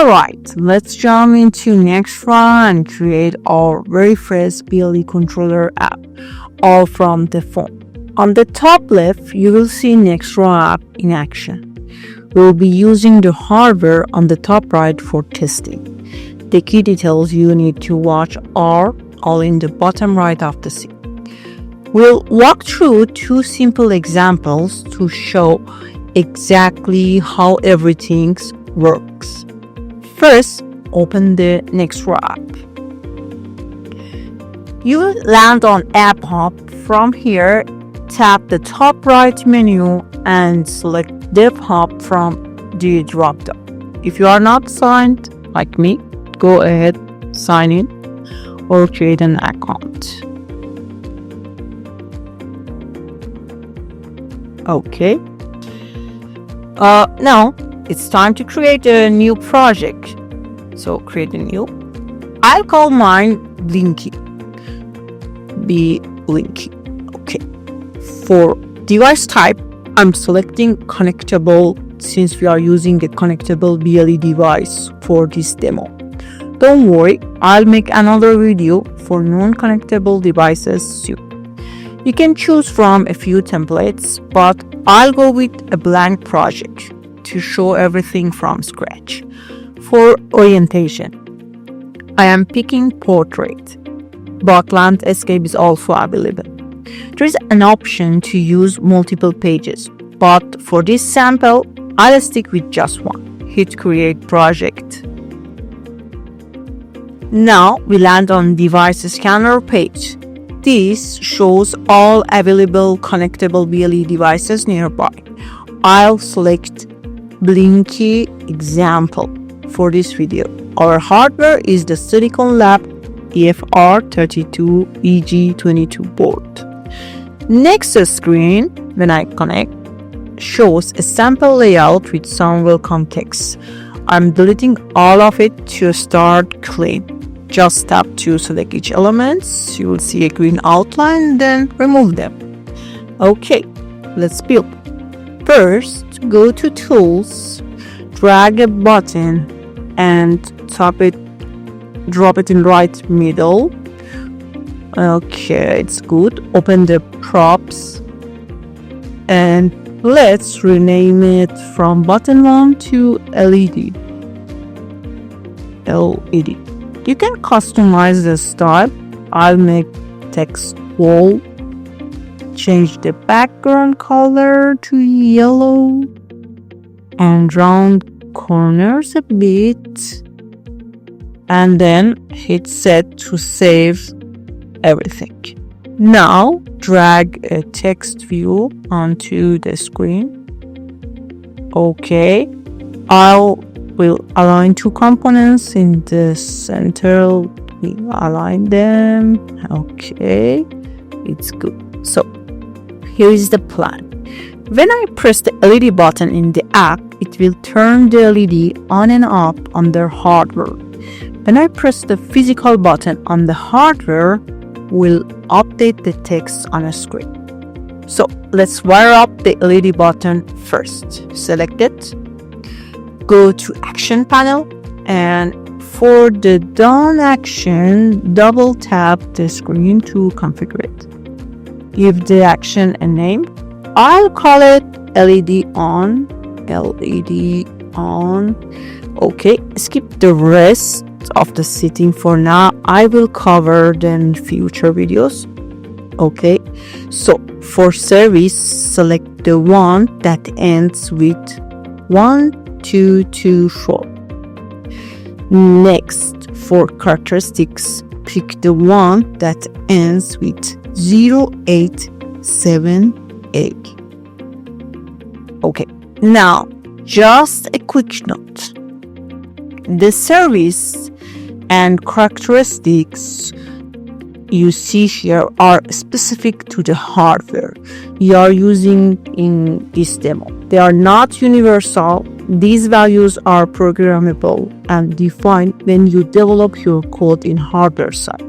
Alright, let's jump into NexEra and create our very first BLE controller app, all from the phone. On the top left, you will see NexEra app in action. We'll be using the hardware on the top right for testing. The key details you need to watch are all in the bottom right of the scene. We'll walk through two simple examples to show exactly how everything works. First, open the NexEra app. You will land on App Hub. From here, tap the top right menu and select Dev Hub from the drop-down. If you are not signed, like me, go ahead, sign in or create an account. Okay. Now it's time to create a new project. So create a new. I'll call mine Blinky. Blinky. Okay. For device type, I'm selecting connectable since we are using a connectable BLE device for this demo. Don't worry, I'll make another video for non-connectable devices soon. You can choose from a few templates, but I'll go with a blank project to show everything from scratch. For orientation, I am picking portrait, but landscape is also available. There is an option to use multiple pages, but for this sample, I'll stick with just one. Hit create project. Now we land on device scanner page. This shows all available connectable BLE devices nearby. I'll select Blinky example for this video. Our hardware is the Silicon Lab EFR32EG22 board. Next screen, when I connect, shows a sample layout with some welcome text. I'm deleting all of it to start clean. Just tap to select each element. You will see a green outline, then remove them. Okay, let's build. First, go to Tools, drag a button and drop it in right middle. Okay, it's good. Open the props and let's rename it from button 1 to LED. LED. You can customize the style. I'll make text wall. Change the background color to yellow and round corners a bit. And then hit set to save everything. Now drag a text view onto the screen. Okay. We'll align two components in the center. We align them. Okay, it's good. So here is the plan. When I press the LED button in the app, it will turn the LED on and off on the hardware. When I press the physical button on the hardware, we'll update the text on a screen. So let's wire up the LED button first. Select it. Go to Action Panel, and for the done action, double tap the screen to configure it. Give the action a name. I'll call it LED on. LED on. Okay, skip the rest of the setting for now. I will cover them in future videos. Okay, so for service, select the one that ends with 1224. Next, for characteristics, pick the one that ends with 0878. Okay, now just a quick note. The service and characteristics you see here are specific to the hardware you are using in this demo. They are not universal. These values are programmable and defined when you develop your code in hardware side.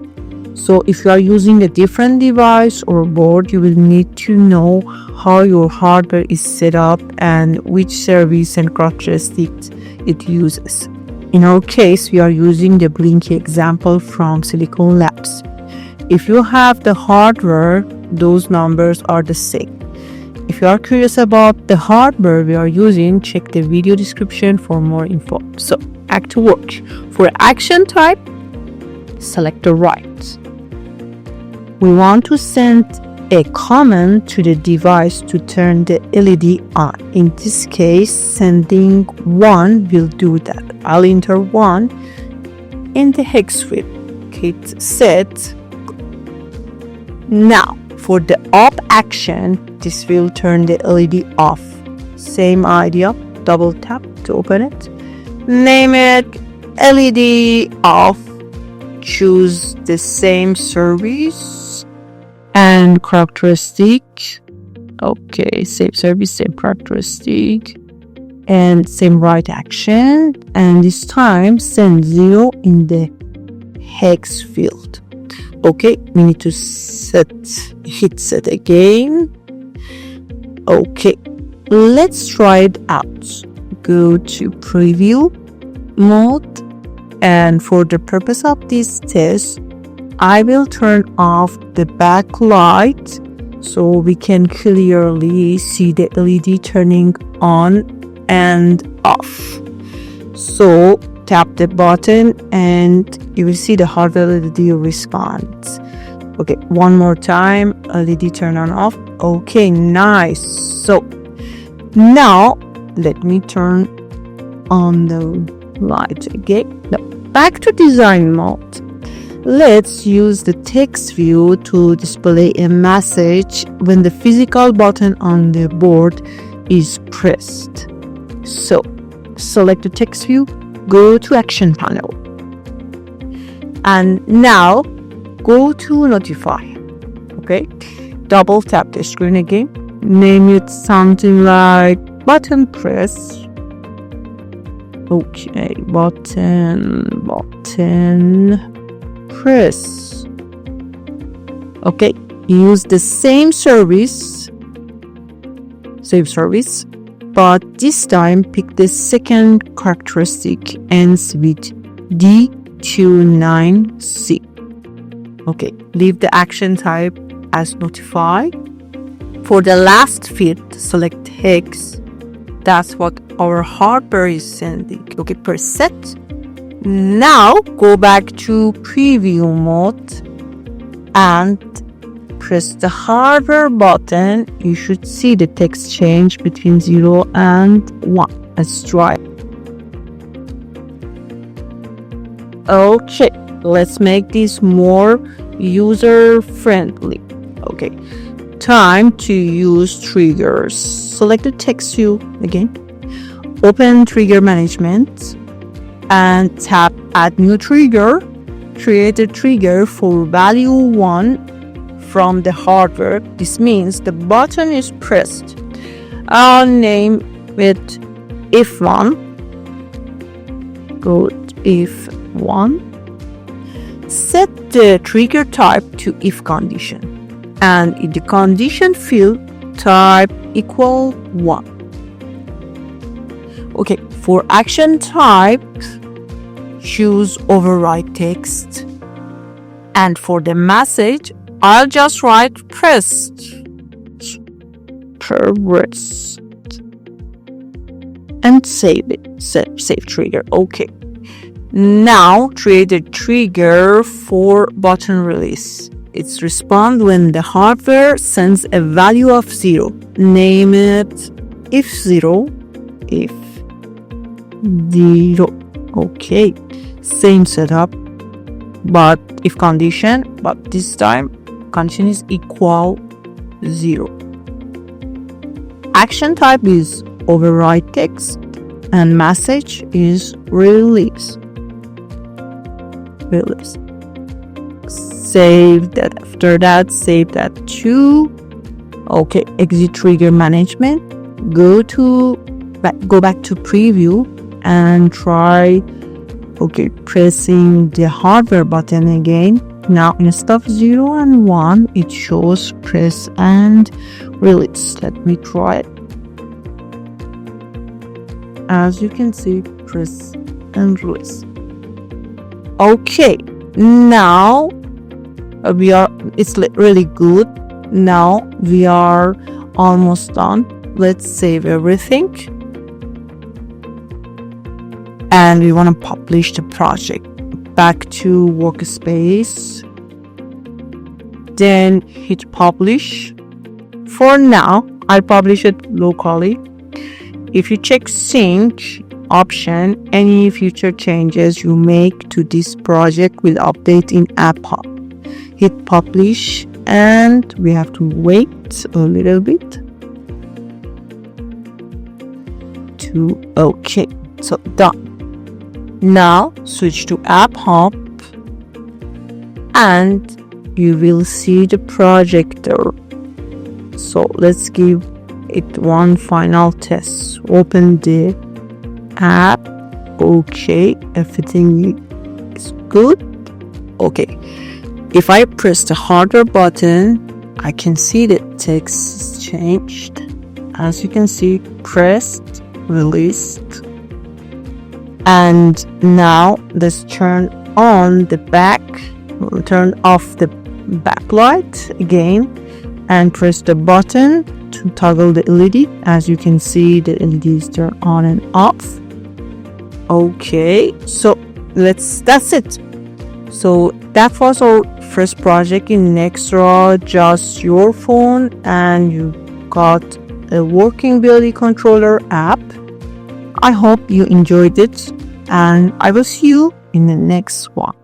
So if you are using a different device or board, you will need to know how your hardware is set up and which service and characteristics it uses. In our case, we are using the Blinky example from Silicon Labs. If you have the hardware, those numbers are the same. If you are curious about the hardware we are using, check the video description for more info. So, back to work. For action type, select the right. We want to send a command to the device to turn the LED on. In this case, sending 1 will do that. I'll enter 1 in the hex field. Hit set. Now, for the up action, this will turn the LED off. Same idea, double tap to open it. Name it LED off. Choose the same service and characteristic. Okay, same service, same characteristic, and same right action. And this time, send 0 in the hex field. Okay, we need to hit set again. Okay, let's try it out. Go to preview mode, and for the purpose of this test, I will turn off the backlight so we can clearly see the LED turning on and off. So tap the button and you will see the hardware LED response. Okay, one more time, LED turn on off. Okay, nice. So now let me turn on the light again. Now, back to design mode. Let's use the text view to display a message when the physical button on the board is pressed. So select the text view, go to action panel, and now go to notify. Okay, double tap the screen again, name it something like button press. Okay, button press. Okay, use the same service, but this time pick the second characteristic ends with D29C. Okay, leave the action type as notify. For the last field, select hex. That's what our hardware is sending. Okay, press set. Now go back to preview mode and press the hardware button. You should see the text change between 0 and 1. Let's try. Okay, let's make this more user friendly. Okay, time to use triggers. Select the text view again, open trigger management and tap add new trigger. Create a trigger for value 1 from the hardware. This means the button is pressed. I'll name it if1. Go to if1. Set the trigger type to if condition, and in the condition field, type equal 1. Okay, for action type, choose override text, and for the message, I'll just write pressed. And save it. Save trigger. Okay. Now create a trigger for button release. It's respond when the hardware sends a value of 0. Name it if 0. Okay, same setup, but if condition, but this time condition is equal 0. Action type is override text and message is release. Save that. After that, save that too. Okay, exit trigger management. Go back to preview and try pressing the hardware button again. Now instead of 0 and 1, it shows press and release. Let me try it. As you can see, press and release. Okay, now it's really good. Now we are almost done. Let's save everything, and we want to publish the project. Back to workspace, then hit publish. For now, I'll publish it locally. If you check sync option, any future changes you make to this project will update in App Hub. Hit publish, and we have to wait a little bit okay, so done. Now switch to App Hub, and you will see the projector. So let's give it one final test. Open the app. Okay, everything is good. Okay, if I press the harder button, I can see the text is changed. As you can see, pressed, released. And now let's turn off the backlight again, and press the button to toggle the LED. As you can see, the LEDs turn on and off. Okay, so that's it. So that was our first project in NexEra, just your phone, and you got a working BLE controller app. I hope you enjoyed it, and I will see you in the next one.